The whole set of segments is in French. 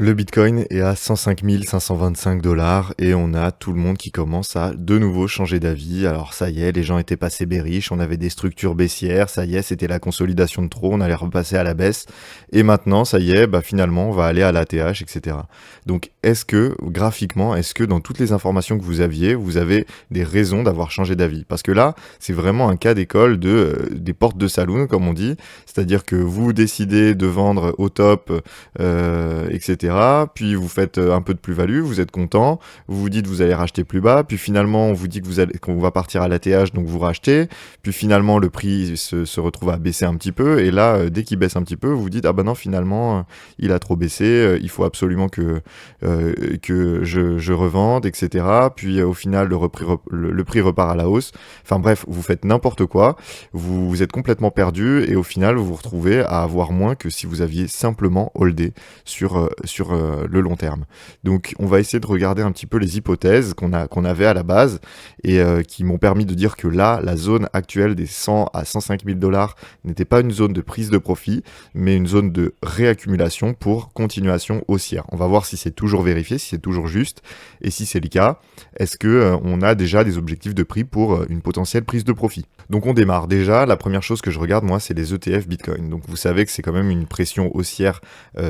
Le Bitcoin est à 105 525 dollars et on a tout le monde qui commence à de nouveau changer d'avis. Alors ça y est, les gens étaient passés bearish, on avait des structures baissières, ça y est, c'était la consolidation de trop, on allait repasser à la baisse. Et maintenant, ça y est, finalement, on va aller à l'ATH, etc. Donc est-ce que, graphiquement, est-ce que dans toutes les informations que vous aviez, vous avez des raisons d'avoir changé d'avis? Parce que là, c'est vraiment un cas d'école des portes de saloon, comme on dit. C'est-à-dire que vous décidez de vendre au top, etc. Puis vous faites un peu de plus-value, vous êtes content, vous vous dites vous allez racheter plus bas, puis finalement on vous dit qu'on va partir à l'ATH, donc vous rachetez, puis finalement le prix se retrouve à baisser un petit peu, et là dès qu'il baisse un petit peu, vous vous dites ah ben non finalement il a trop baissé, il faut absolument que je revende, etc. Puis au final le prix repart à la hausse. Enfin bref, vous faites n'importe quoi, vous êtes complètement perdu, et au final vous vous retrouvez à avoir moins que si vous aviez simplement holdé sur le long terme. Donc on va essayer de regarder un petit peu les hypothèses qu'on avait à la base et qui m'ont permis de dire que là, la zone actuelle des 100 à 105 000 dollars n'était pas une zone de prise de profit, mais une zone de réaccumulation pour continuation haussière. On va voir si c'est toujours vérifié, si c'est toujours juste, et si c'est le cas, est-ce que on a déjà des objectifs de prix pour une potentielle prise de profit. Donc on démarre. Déjà, la première chose que je regarde, moi, c'est les ETF Bitcoin. Donc vous savez que c'est quand même une pression haussière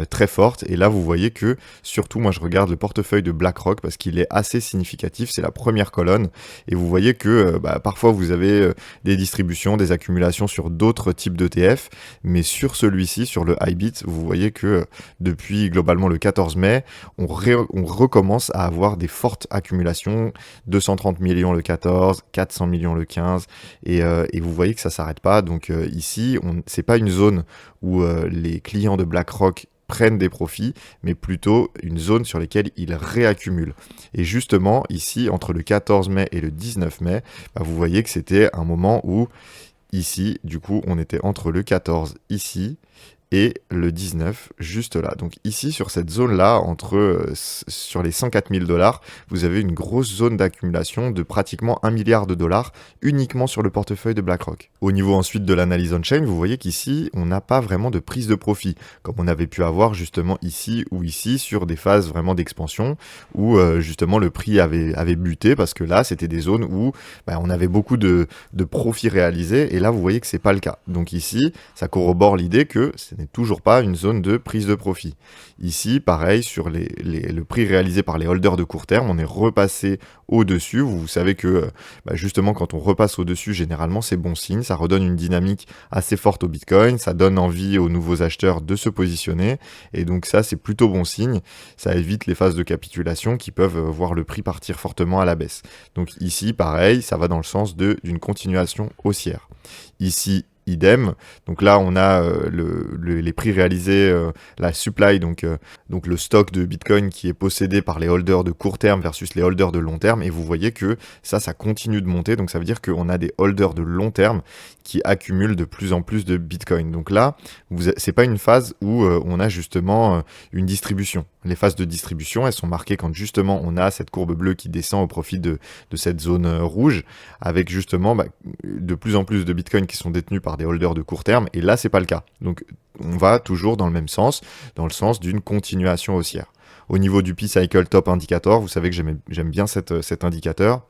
très forte. Et là, vous voyez que, surtout, moi, je regarde le portefeuille de BlackRock parce qu'il est assez significatif. C'est la première colonne. Et vous voyez que parfois, vous avez des distributions, des accumulations sur d'autres types d'ETF. Mais sur celui-ci, sur le iBit, vous voyez que depuis globalement le 14 mai, on recommence à avoir des fortes accumulations. 230 millions le 14, 400 millions le 15. Et vous voyez que ça s'arrête pas. Donc ici, c'est pas une zone où les clients de BlackRock prennent des profits, mais plutôt une zone sur laquelle ils réaccumulent. Et justement, ici, entre le 14 mai et le 19 mai, vous voyez que c'était un moment où, ici, du coup, on était entre le 14 ici et le 19 juste là. Donc ici sur cette zone là, sur les 104 000 dollars, vous avez une grosse zone d'accumulation de pratiquement 1 milliard de dollars uniquement sur le portefeuille de BlackRock. Au niveau ensuite de l'analyse on-chain, vous voyez qu'ici on n'a pas vraiment de prise de profit comme on avait pu avoir justement ici ou ici sur des phases vraiment d'expansion où justement le prix avait buté parce que là c'était des zones où on avait beaucoup de profits réalisés, et là vous voyez que c'est pas le cas. Donc ici ça corrobore l'idée que ce n'est toujours pas une zone de prise de profit. Ici, pareil, sur le prix réalisé par les holders de court terme, on est repassé au-dessus. Vous savez que justement, quand on repasse au-dessus, généralement, c'est bon signe. Ça redonne une dynamique assez forte au Bitcoin. Ça donne envie aux nouveaux acheteurs de se positionner. Et donc ça, c'est plutôt bon signe. Ça évite les phases de capitulation qui peuvent voir le prix partir fortement à la baisse. Donc ici, pareil, ça va dans le sens d'une continuation haussière. Ici, idem. Donc là, on a les prix réalisés, la supply, donc le stock de Bitcoin qui est possédé par les holders de court terme versus les holders de long terme. Et vous voyez que ça continue de monter. Donc ça veut dire qu'on a des holders de long terme qui accumulent de plus en plus de Bitcoin. Donc là, c'est pas une phase où on a justement une distribution. Les phases de distribution, elles sont marquées quand justement on a cette courbe bleue qui descend au profit de cette zone rouge, avec justement de plus en plus de Bitcoin qui sont détenus par des holders de court terme, et là c'est pas le cas. Donc on va toujours dans le même sens, dans le sens d'une continuation haussière. Au niveau du P-Cycle Top Indicator, vous savez que j'aime bien cet indicateur.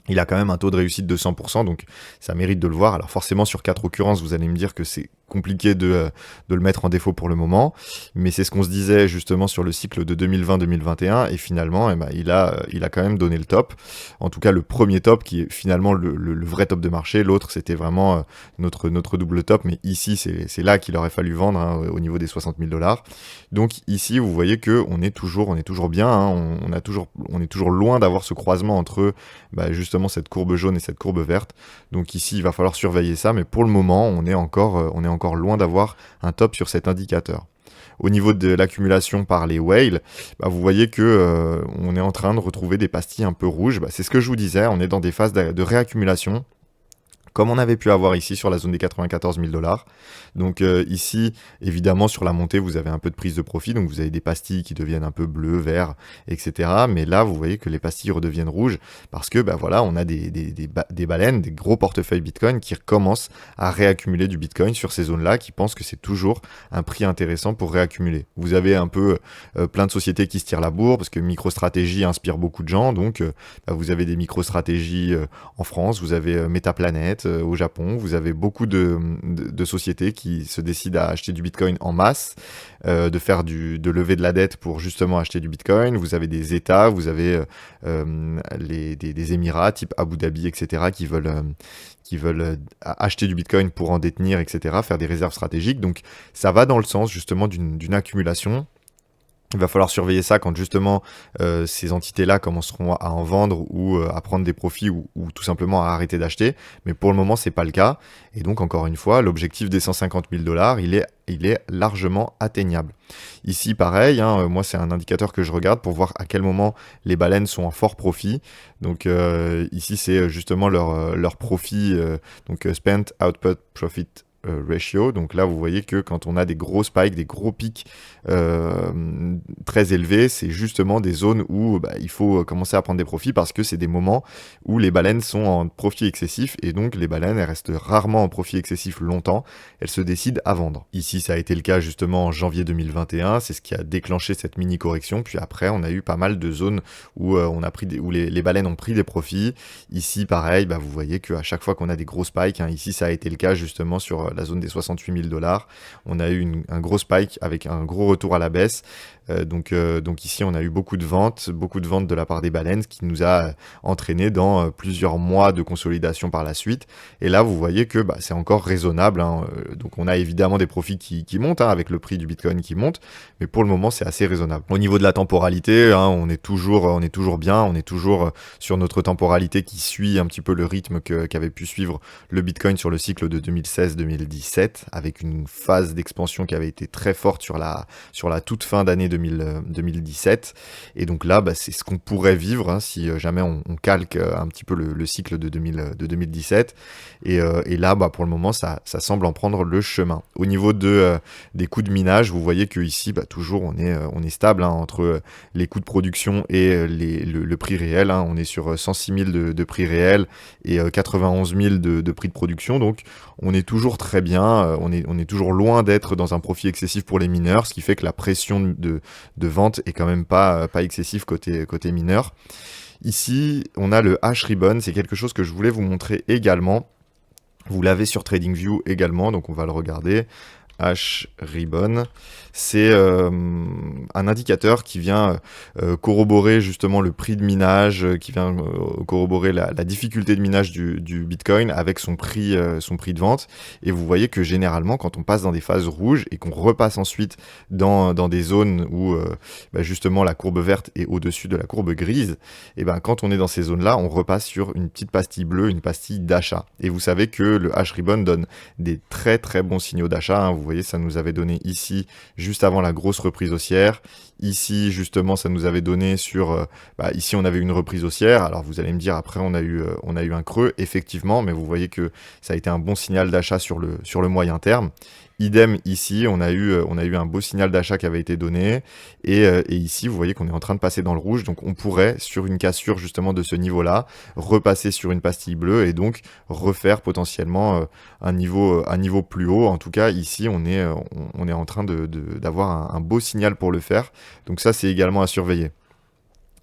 Il a quand même un taux de réussite de 100%, donc ça mérite de le voir. Alors forcément, sur 4 occurrences, vous allez me dire que c'est compliqué de le mettre en défaut pour le moment, mais c'est ce qu'on se disait justement sur le cycle de 2020-2021, et finalement, il a quand même donné le top. En tout cas, le premier top, qui est finalement le vrai top de marché. L'autre, c'était vraiment notre double top, mais ici, c'est là qu'il aurait fallu vendre, hein, au niveau des 60 000 dollars. Donc ici, vous voyez que on est toujours bien, hein, on est toujours loin d'avoir ce croisement entre justement cette courbe jaune et cette courbe verte. Donc ici, il va falloir surveiller ça, mais pour le moment, on est encore loin d'avoir un top sur cet indicateur. Au niveau de l'accumulation par les whales, vous voyez que on est en train de retrouver des pastilles un peu rouges. C'est ce que je vous disais, on est dans des phases de réaccumulation. comme on avait pu avoir ici sur la zone des 94 000 dollars. Donc ici, évidemment, sur la montée, vous avez un peu de prise de profit, donc vous avez des pastilles qui deviennent un peu bleues, verts, etc. Mais là, vous voyez que les pastilles redeviennent rouges parce que bah, voilà, on a des baleines, des gros portefeuilles Bitcoin qui recommencent à réaccumuler du Bitcoin sur ces zones-là, qui pensent que c'est toujours un prix intéressant pour réaccumuler. Vous avez un peu plein de sociétés qui se tirent la bourre parce que MicroStrategy inspire beaucoup de gens, donc bah, vous avez des MicroStrategy en France, vous avez Metaplanet au Japon, vous avez beaucoup de sociétés qui se décident à acheter du Bitcoin en masse, de lever de la dette pour justement acheter du Bitcoin. Vous avez des États, vous avez des Émirats type Abu Dhabi, etc. qui veulent acheter du Bitcoin pour en détenir, etc., faire des réserves stratégiques. Donc ça va dans le sens justement d'une accumulation. Il va falloir surveiller ça quand justement ces entités-là commenceront à en vendre ou à prendre des profits ou tout simplement à arrêter d'acheter. Mais pour le moment, c'est pas le cas. Et donc, encore une fois, l'objectif des 150 000 dollars, il est largement atteignable. Ici, pareil, hein, moi, c'est un indicateur que je regarde pour voir à quel moment les baleines sont en fort profit. Donc ici, c'est justement leur profit, donc Spent Output Profit ratio. Donc là, vous voyez que quand on a des gros spikes, des gros pics très élevés, c'est justement des zones où bah, il faut commencer à prendre des profits parce que c'est des moments où les baleines sont en profit excessif et donc les baleines, elles restent rarement en profit excessif longtemps, elles se décident à vendre. Ici, ça a été le cas justement en janvier 2021, c'est ce qui a déclenché cette mini correction, puis après, on a eu pas mal de zones où, où les baleines ont pris des profits. Ici, pareil, bah, vous voyez qu'à chaque fois qu'on a des gros spikes, hein, ici, ça a été le cas justement sur la zone des 68 000 dollars. On a eu un gros spike avec un gros retour à la baisse. Donc ici, on a eu beaucoup de ventes de la part des baleines, ce qui nous a entraîné dans plusieurs mois de consolidation par la suite. Et là, vous voyez que bah, c'est encore raisonnable. Hein. Donc on a évidemment des profits qui montent, hein, avec le prix du Bitcoin qui monte, mais pour le moment, c'est assez raisonnable. Au niveau de la temporalité, hein, on est toujours bien, on est toujours sur notre temporalité qui suit un petit peu le rythme qu'avait pu suivre le Bitcoin sur le cycle de 2016-2017, avec une phase d'expansion qui avait été très forte sur la toute fin d'année 2017. Et donc là, bah, c'est ce qu'on pourrait vivre hein, si jamais on calque un petit peu le cycle de 2017. Et là, bah, pour le moment, ça semble en prendre le chemin. Au niveau des coûts de minage, vous voyez que ici, bah, toujours, on est stable hein, entre les coûts de production et le prix réel. Hein. On est sur 106 000 de prix réel et 91 000 de prix de production. Donc, on est toujours très bien. On est toujours loin d'être dans un profit excessif pour les mineurs, ce qui fait que la pression de vente est quand même pas excessive côté mineur. Ici, on a le hash ribbon. C'est quelque chose que je voulais vous montrer également. Vous l'avez sur TradingView également, donc on va le regarder. Hash ribbon, c'est un indicateur qui vient corroborer justement le prix de minage, qui vient corroborer la difficulté de minage du Bitcoin avec son prix de vente. Et vous voyez que généralement, quand on passe dans des phases rouges et qu'on repasse ensuite dans des zones où bah justement la courbe verte est au-dessus de la courbe grise, et ben quand on est dans ces zones-là, on repasse sur une petite pastille bleue, une pastille d'achat. Et vous savez que le hash ribbon donne des très très bons signaux d'achat. Hein. Vous voyez, ça nous avait donné ici, juste avant la grosse reprise haussière. Ici, justement, ça nous avait donné sur... ici, on avait une reprise haussière. Alors, vous allez me dire, après, on a eu un creux, effectivement, mais vous voyez que ça a été un bon signal d'achat sur le moyen terme. Idem ici, on a eu un beau signal d'achat qui avait été donné. Et ici, vous voyez qu'on est en train de passer dans le rouge. Donc, on pourrait, sur une cassure justement de ce niveau-là, repasser sur une pastille bleue et donc refaire potentiellement un niveau plus haut. En tout cas, ici, on est en train d'avoir un beau signal pour le faire. Donc ça, c'est également à surveiller.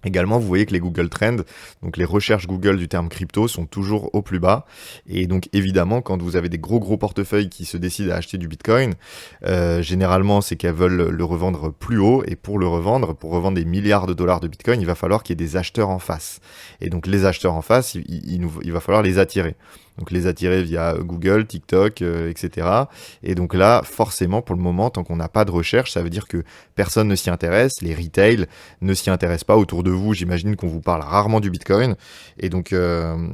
Également, vous voyez que les Google Trends, donc les recherches Google du terme crypto, sont toujours au plus bas. Et donc, évidemment, quand vous avez des gros portefeuilles qui se décident à acheter du Bitcoin, généralement, c'est qu'elles veulent le revendre plus haut. Et pour revendre des milliards de dollars de Bitcoin, il va falloir qu'il y ait des acheteurs en face. Et donc, les acheteurs en face, il va falloir les attirer. Donc les attirer via Google, TikTok, etc. Et donc là, forcément, pour le moment, tant qu'on n'a pas de recherche, ça veut dire que personne ne s'y intéresse, les retail ne s'y intéressent pas autour de vous. J'imagine qu'on vous parle rarement du Bitcoin. Et donc,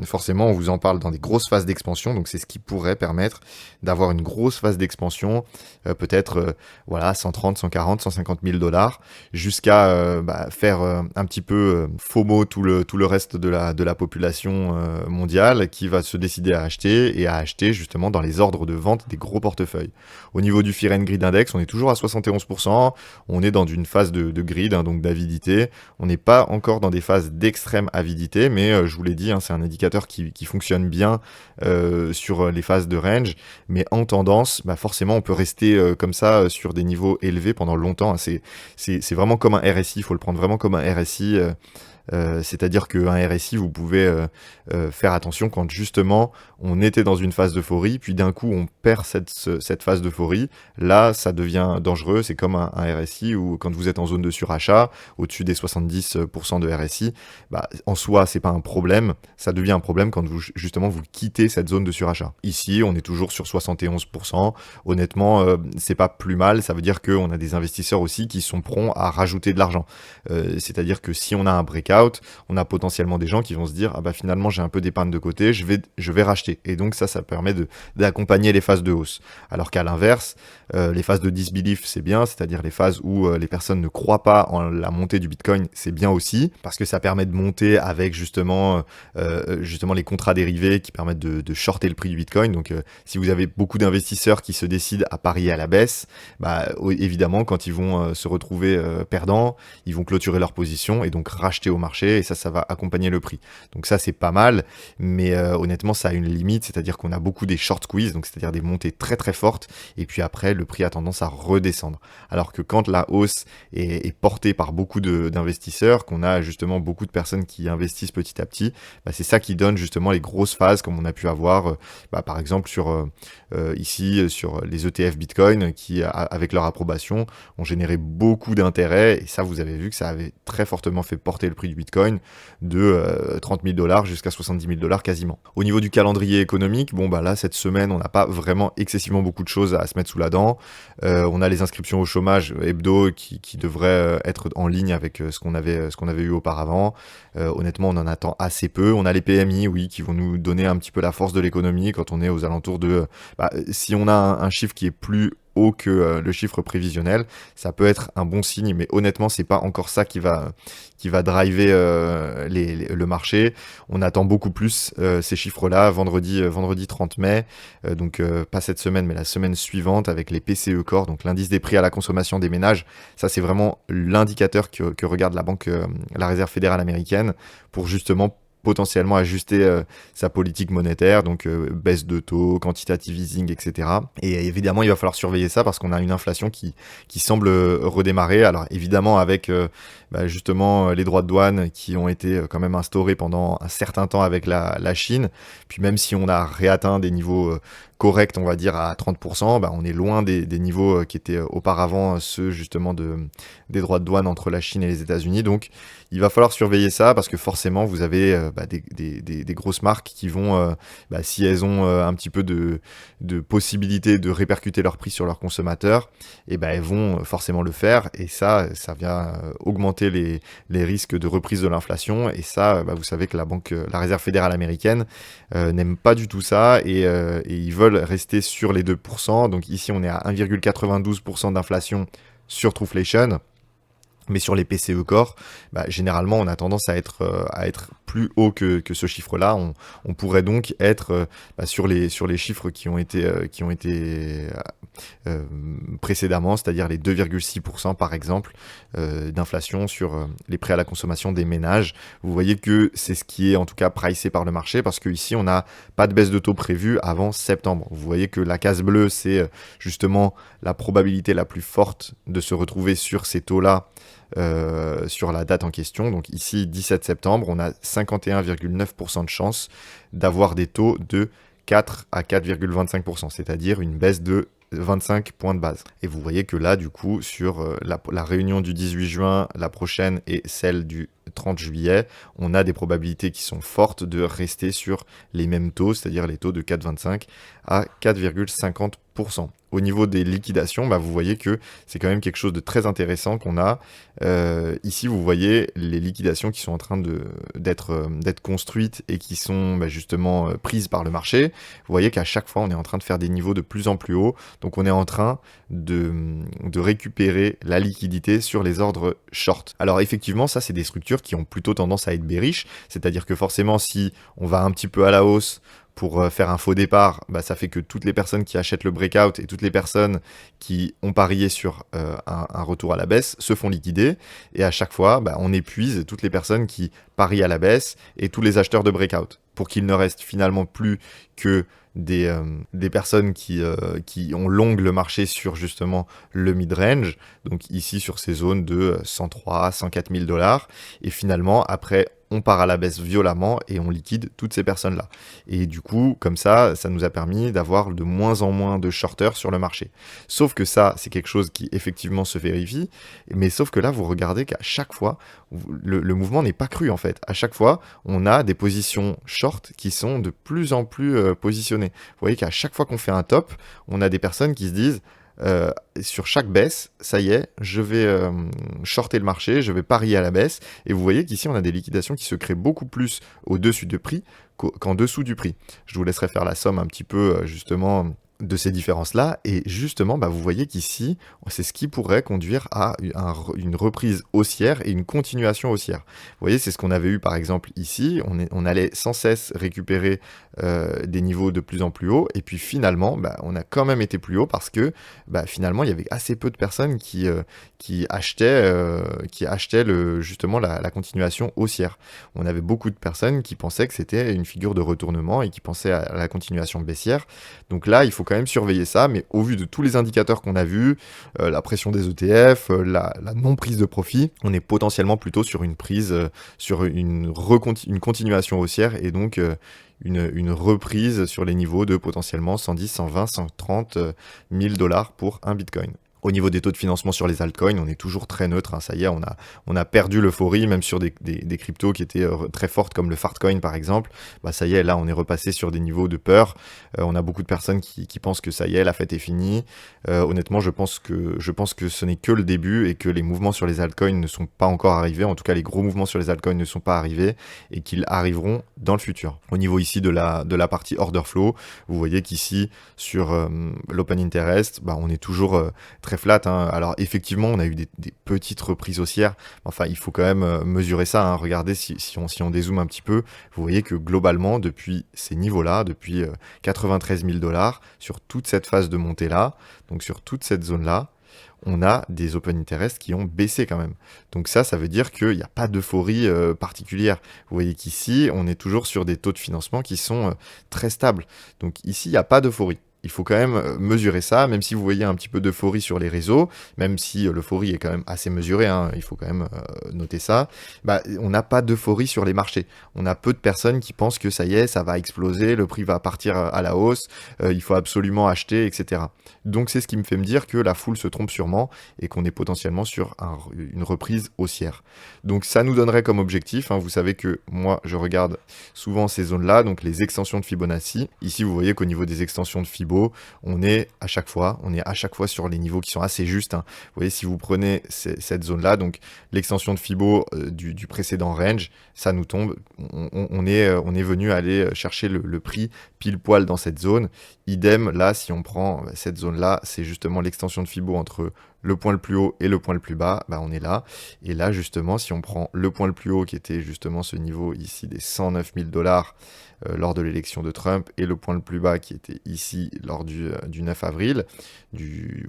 forcément, on vous en parle dans des grosses phases d'expansion. Donc c'est ce qui pourrait permettre d'avoir une grosse phase d'expansion, peut-être 130, 140, 150 000 dollars, jusqu'à faire un petit peu FOMO tout le reste de la population mondiale qui va se décider à acheter et à acheter justement dans les ordres de vente des gros portefeuilles. Au niveau du Fear and Greed Index, on est toujours à 71%. On est dans une phase de greed, donc d'avidité. On n'est pas encore dans des phases d'extrême avidité, mais je vous l'ai dit, c'est un indicateur qui fonctionne bien sur les phases de range. Mais en tendance, forcément, on peut rester comme ça sur des niveaux élevés pendant longtemps. C'est vraiment comme un RSI, il faut le prendre vraiment comme un RSI. C'est-à-dire qu'un RSI, vous pouvez faire attention quand justement on était dans une phase d'euphorie, puis d'un coup on perd cette phase d'euphorie. Là, ça devient dangereux. C'est comme un RSI où quand vous êtes en zone de surachat, au-dessus des 70% de RSI, en soi, c'est pas un problème. Ça devient un problème quand justement vous quittez cette zone de surachat. Ici, on est toujours sur 71%. Honnêtement, c'est pas plus mal. Ça veut dire qu'on a des investisseurs aussi qui sont prompts à rajouter de l'argent. C'est-à-dire que si on a un breakout, on a potentiellement des gens qui vont se dire finalement j'ai un peu d'épargne de côté, je vais racheter, et donc ça permet d'accompagner les phases de hausse. Alors qu'à l'inverse, les phases de disbelief, c'est bien, c'est-à-dire les phases où les personnes ne croient pas en la montée du Bitcoin, c'est bien aussi parce que ça permet de monter avec justement les contrats dérivés qui permettent de shorter le prix du Bitcoin. Donc si vous avez beaucoup d'investisseurs qui se décident à parier à la baisse, évidemment quand ils vont se retrouver perdants, ils vont clôturer leur position et donc racheter au marché, et ça va accompagner le prix. Donc ça, c'est pas mal, mais honnêtement, ça a une limite, c'est-à-dire qu'on a beaucoup des short squeeze, donc c'est-à-dire des montées très très fortes, et puis après, le prix a tendance à redescendre. Alors que quand la hausse est portée par beaucoup d'investisseurs, qu'on a justement beaucoup de personnes qui investissent petit à petit, c'est ça qui donne justement les grosses phases, comme on a pu avoir, par exemple, ici, sur les ETF Bitcoin, qui, avec leur approbation, ont généré beaucoup d'intérêt, et ça, vous avez vu que ça avait très fortement fait porter le prix du Bitcoin de 30 000 $ jusqu'à 70 000 $ quasiment. Au niveau du calendrier économique, là, cette semaine, on n'a pas vraiment excessivement beaucoup de choses à se mettre sous la dent. On a les inscriptions au chômage hebdo qui devraient être en ligne avec ce qu'on avait eu auparavant. Honnêtement, on en attend assez peu. On a les PMI, oui, qui vont nous donner un petit peu la force de l'économie quand on est aux alentours de... si on a un chiffre qui est plus haut que le chiffre prévisionnel, ça peut être un bon signe, mais honnêtement, c'est pas encore ça qui va driver le marché. On attend beaucoup plus ces chiffres-là vendredi 30 mai, donc pas cette semaine, mais la semaine suivante, avec les PCE Core, donc l'indice des prix à la consommation des ménages. Ça, c'est vraiment l'indicateur que regarde la Réserve fédérale américaine pour justement potentiellement ajuster sa politique monétaire, donc baisse de taux, quantitative easing, etc. Et évidemment, il va falloir surveiller ça parce qu'on a une inflation qui semble redémarrer. Alors évidemment, avec justement les droits de douane qui ont été quand même instaurés pendant un certain temps avec la Chine, puis même si on a réatteint des niveaux corrects, on va dire à 30%, on est loin des niveaux qui étaient auparavant ceux justement des droits de douane entre la Chine et les États-Unis. Donc il va falloir surveiller ça parce que forcément vous avez des grosses marques qui vont, si elles ont un petit peu de possibilité de répercuter leur prix sur leurs consommateurs, et elles vont forcément le faire, et ça vient augmenter les risques de reprise de l'inflation. Et ça, vous savez que la Réserve fédérale américaine n'aime pas du tout ça, et ils veulent rester sur les 2%. Donc ici on est à 1,92% d'inflation sur Trueflation. Mais sur les PCE Core, généralement, on a tendance à être plus haut que ce chiffre-là. On pourrait donc être sur les chiffres qui ont été précédemment, c'est-à-dire les 2,6% par exemple d'inflation sur les prêts à la consommation des ménages. Vous voyez que c'est ce qui est en tout cas pricé par le marché, parce qu'ici, on n'a pas de baisse de taux prévue avant septembre. Vous voyez que la case bleue, c'est justement la probabilité la plus forte de se retrouver sur ces taux-là sur la date en question. Donc ici, 17 septembre, on a 51,9% de chance d'avoir des taux de 4 à 4,25%, c'est-à-dire une baisse de 25 points de base. Et vous voyez que là, du coup, sur la réunion du 18 juin, la prochaine, et celle du 30 juillet, on a des probabilités qui sont fortes de rester sur les mêmes taux, c'est-à-dire les taux de 4,25 à 4,50%. Au niveau des liquidations, vous voyez que c'est quand même quelque chose de très intéressant qu'on a. Ici, vous voyez les liquidations qui sont en train d'être construites et qui sont justement prises par le marché. Vous voyez qu'à chaque fois, on est en train de faire des niveaux de plus en plus hauts. Donc, on est en train de récupérer la liquidité sur les ordres short. Alors, effectivement, ça, c'est des structures qui ont plutôt tendance à être bearish. C'est-à-dire que forcément, si on va un petit peu à la hausse, pour faire un faux départ, bah, ça fait que toutes les personnes qui achètent le breakout et toutes les personnes qui ont parié sur un retour à la baisse se font liquider. Et à chaque fois, bah, on épuise toutes les personnes qui parient à la baisse et tous les acheteurs de breakout pour qu'il ne reste finalement plus que des personnes qui ont long le marché sur justement le mid-range, donc ici sur ces zones de 103, 104 000 dollars. Et finalement, après, on part à la baisse violemment et on liquide toutes ces personnes-là. Et du coup, comme ça nous a permis d'avoir de moins en moins de shorters sur le marché. Sauf que ça, c'est quelque chose qui effectivement se vérifie, mais sauf que là, vous regardez qu'à chaque fois, le mouvement n'est pas cru en fait. À chaque fois, on a des positions short qui sont de plus en plus positionnées. Vous voyez qu'à chaque fois qu'on fait un top, on a des personnes qui se disent sur chaque baisse, ça y est, je vais shorter le marché, je vais parier à la baisse. Et vous voyez qu'ici, on a des liquidations qui se créent beaucoup plus au-dessus du prix qu'en dessous du prix. Je vous laisserai faire la somme un petit peu justement de ces différences-là. Et justement, bah, vous voyez qu'ici, c'est ce qui pourrait conduire à une reprise haussière et une continuation haussière. Vous voyez, c'est ce qu'on avait eu par exemple ici. On allait sans cesse récupérer des niveaux de plus en plus hauts. Et puis finalement, bah, on a quand même été plus haut parce que bah, finalement, il y avait assez peu de personnes qui achetaient justement la continuation haussière. On avait beaucoup de personnes qui pensaient que c'était une figure de retournement et qui pensaient à la continuation baissière. Donc là, il faut quand même surveiller ça, mais au vu de tous les indicateurs qu'on a vus, la pression des ETF, la non-prise de profit, on est potentiellement plutôt sur une prise, sur une continuation haussière et donc une reprise sur les niveaux de potentiellement 110, 120, 130 000 dollars pour un Bitcoin. Au niveau des taux de financement sur les altcoins, on est toujours très neutre. Hein. Ça y est, on a perdu l'euphorie, même sur des cryptos qui étaient très fortes, comme le Fartcoin par exemple. Bah, ça y est, là, on est repassé sur des niveaux de peur. On a beaucoup de personnes qui pensent que ça y est, la fête est finie. Honnêtement, je pense que ce n'est que le début et que les mouvements sur les altcoins ne sont pas encore arrivés. En tout cas, les gros mouvements sur les altcoins ne sont pas arrivés et qu'ils arriveront dans le futur. Au niveau ici de la partie order flow, vous voyez qu'ici, sur l'open interest, bah, on est toujours très flat. Hein. Alors effectivement, on a eu des petites reprises haussières. Enfin, il faut quand même mesurer ça. Hein. Regardez si on dézoome un petit peu, vous voyez que globalement, depuis ces niveaux-là, depuis 93 000 dollars, sur toute cette phase de montée-là, donc sur toute cette zone-là, on a des open interest qui ont baissé quand même. Donc ça veut dire qu'il n'y a pas d'euphorie particulière. Vous voyez qu'ici, on est toujours sur des taux de financement qui sont très stables. Donc ici, il n'y a pas d'euphorie. Il faut quand même mesurer ça, même si vous voyez un petit peu d'euphorie sur les réseaux, même si l'euphorie est quand même assez mesurée, hein, il faut quand même noter ça, bah, on n'a pas d'euphorie sur les marchés. On a peu de personnes qui pensent que ça y est, ça va exploser, le prix va partir à la hausse, il faut absolument acheter, etc. Donc c'est ce qui me fait me dire que la foule se trompe sûrement et qu'on est potentiellement sur une reprise haussière. Donc ça nous donnerait comme objectif, hein, vous savez que moi je regarde souvent ces zones-là, donc les extensions de Fibonacci. Ici vous voyez qu'au niveau des extensions de Fibonacci, on est à chaque fois sur les niveaux qui sont assez justes. Hein. Vous voyez, si vous prenez cette zone-là, donc l'extension de Fibo du précédent range, ça nous tombe. On est venu aller chercher le prix pile poil dans cette zone. Idem, là, si on prend cette zone-là, c'est justement l'extension de Fibo entre le point le plus haut et le point le plus bas, bah on est là. Et là, justement, si on prend le point le plus haut, qui était justement ce niveau ici des 109 000 dollars lors de l'élection de Trump, et le point le plus bas qui était ici lors du 9 avril, du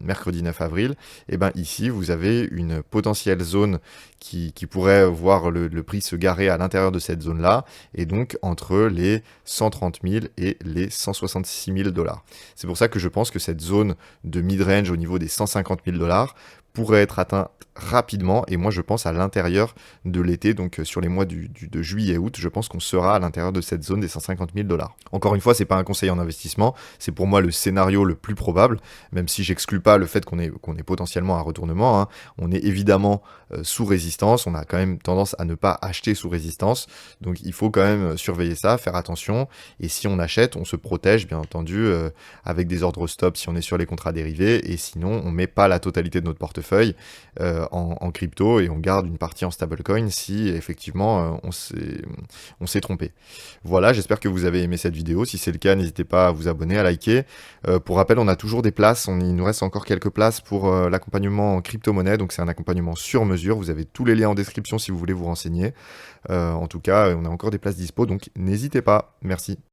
mercredi 9 avril, et ben ici, vous avez une potentielle zone qui pourrait voir le prix se garer à l'intérieur de cette zone-là, et donc entre les 130 000 et les 166 000 dollars. C'est pour ça que je pense que cette zone de mid-range au niveau des 150 000 dollars pourrait être atteint rapidement, et moi je pense à l'intérieur de l'été, donc sur les mois de juillet et août, je pense qu'on sera à l'intérieur de cette zone des 150 000 dollars. Encore une fois, c'est pas un conseil en investissement, c'est pour moi le scénario le plus probable, même si j'exclus pas le fait qu'on est potentiellement à retournement. Hein. On est évidemment sous résistance, on a quand même tendance à ne pas acheter sous résistance, donc il faut quand même surveiller ça, faire attention, et si on achète, on se protège bien entendu avec des ordres stop si on est sur les contrats dérivés, et sinon on met pas la totalité de notre portefeuille en crypto et on garde une partie en stablecoin si effectivement on s'est trompé. Voilà, j'espère que vous avez aimé cette vidéo. Si c'est le cas, n'hésitez pas à vous abonner, à liker. Pour rappel, on a toujours des places, il nous reste encore quelques places pour l'accompagnement en crypto-monnaie, donc c'est un accompagnement sur mesure. Vous avez tous les liens en description si vous voulez vous renseigner. En tout cas, on a encore des places dispo, donc n'hésitez pas. Merci.